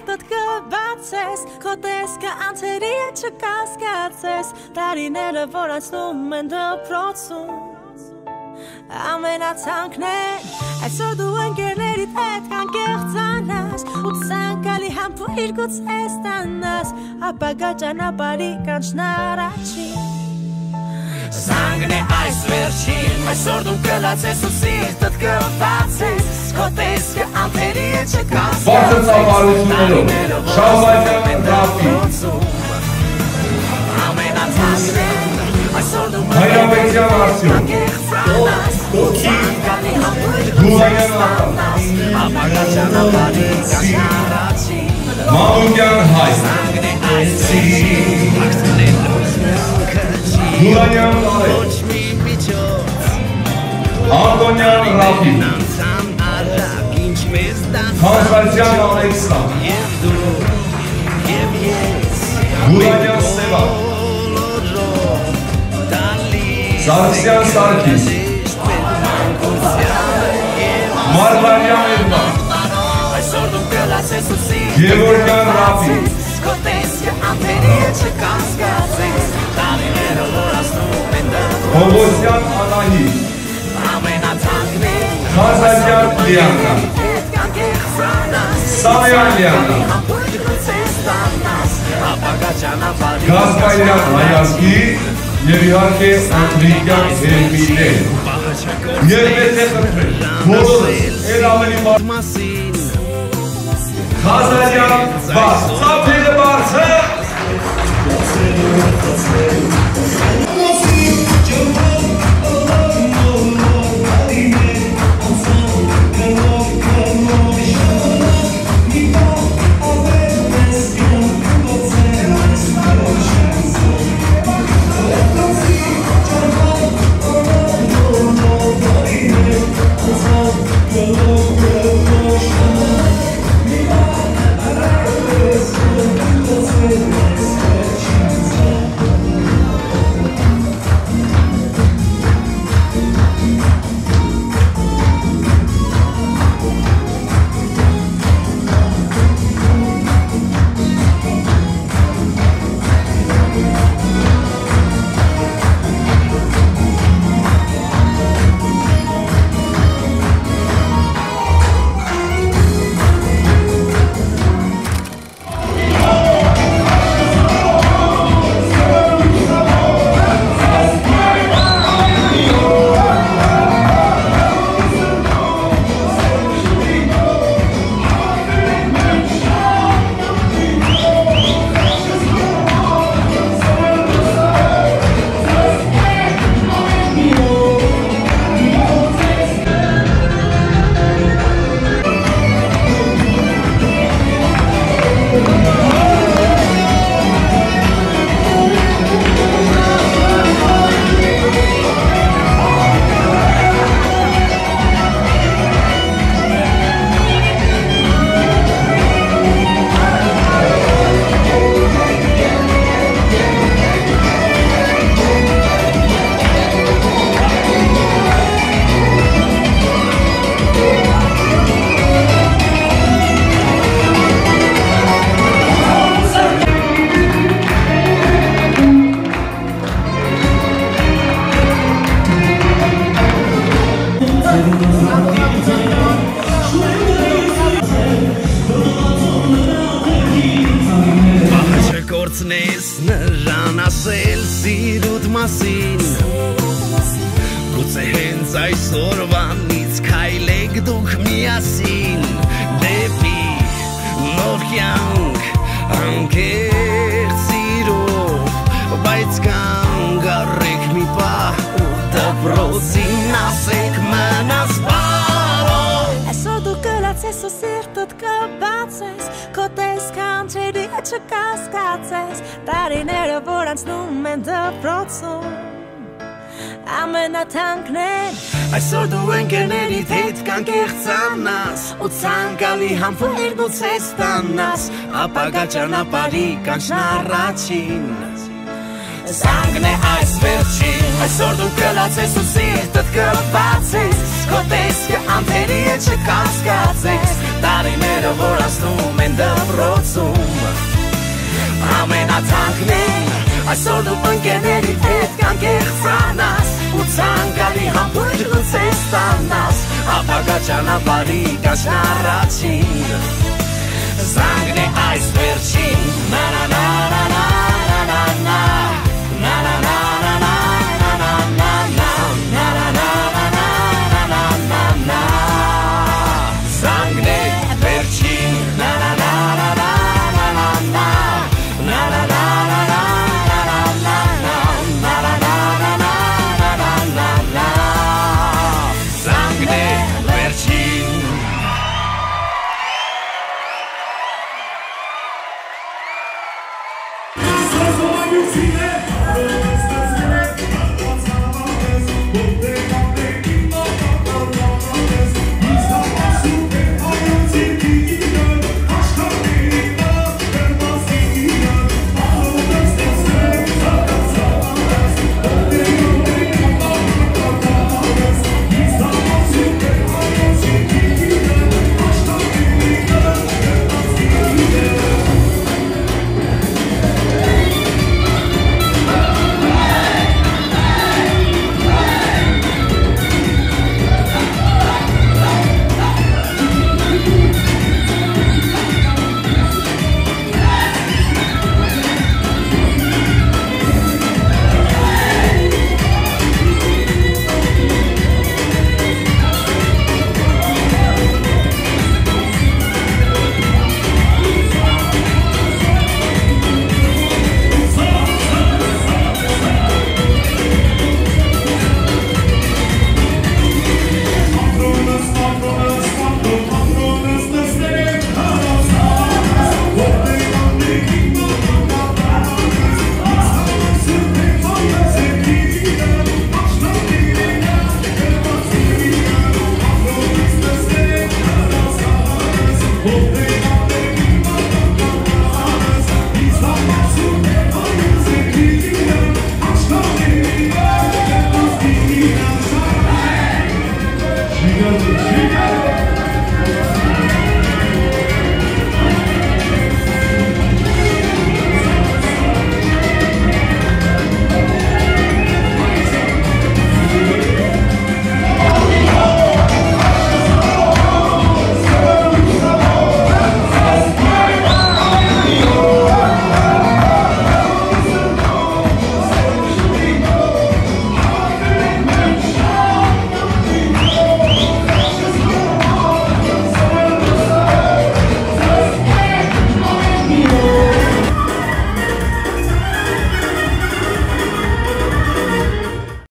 սիրտդ կբացես Քո տեսքը անցերի չկասկածես Տարիները որ անցնում են դպրոցում Ամենացանկներ Այսօր դու ընկերներիդ հետ կանկեղծանաս Ու ցանկալի համբույր գուցե ստանաս Ապագա ճանապարհի կանչն առաջին Զանգն է այս վերջին Այսօր դու կլացես ու սիրտդ կբացես Քո տեսքը անթերի չկասկածես Բարձր ծավալություններով Շահբազյան Ռաֆի Ամենացանկներ Այսօր դու Հայրապետյան Արսյոն Կոքի Գուլանյան Ատան Մամուկյան Հայ Գուլանյան Արեկ Անդոնյան Ռաֆի Հանրազյան Ալեքսան Գուլանյան Սևան Սարգսյան Սարգիս Մարվարյան Էրման Գևորգյան Ռաֆի Հովոսյան Անահի Խազարյան Լիաննա Սամյան Լիաննա Գազպայրյան Հայազգի Եվ իհարկե Անդրիկյան Հերմիներ Եվ մեզ է խնդրել Բոլորս էլ ավելի մասին Խազարյան Բաս Ծափերը բարձը Նրան ասել սիրուդ մասին Գուցե հենց այսօրվանից քայլեք դուք միասին Դեպի նոր կյանք անկեղծ սիրով Բայց կանգ առեք մի պահ ու դպրոցին ասեք մնաս բարով Այսօր դու կլացես ու սիրտդ կբացես Քո տեսքը անցերի չկասկածես Տարիները որ անցնում են դպրոցում Ամենաթանկներ Այսօր դու ընկերներիդ հետ կանկեղծանաս Ու ցանկալի համբույր գուցե ստանաս Ապագա ճանապարհի կանչն առաջին Զանգն է այս վերջին Այսօր դու կլացես ու սիրտդ կլված ես Քո տեսքը անթերի է չկասկածես Տարիները որ ասնում են դպրոցում Ամենաթանկն է Այսօր դու ընկերներիդ հետ կանկեղծանաս Ու ցանկալի համբույր գուցե ստանաս Ապագա ճանապարհի կաշն առաջին Զանգն է այս վերջին Na na na na na na na Na na na na na na na na Na na na na na na na Զանգն է վերջին Na na na na na na na Na na na na na na Na na na na na na Զանգն է վերջին Sozolabilir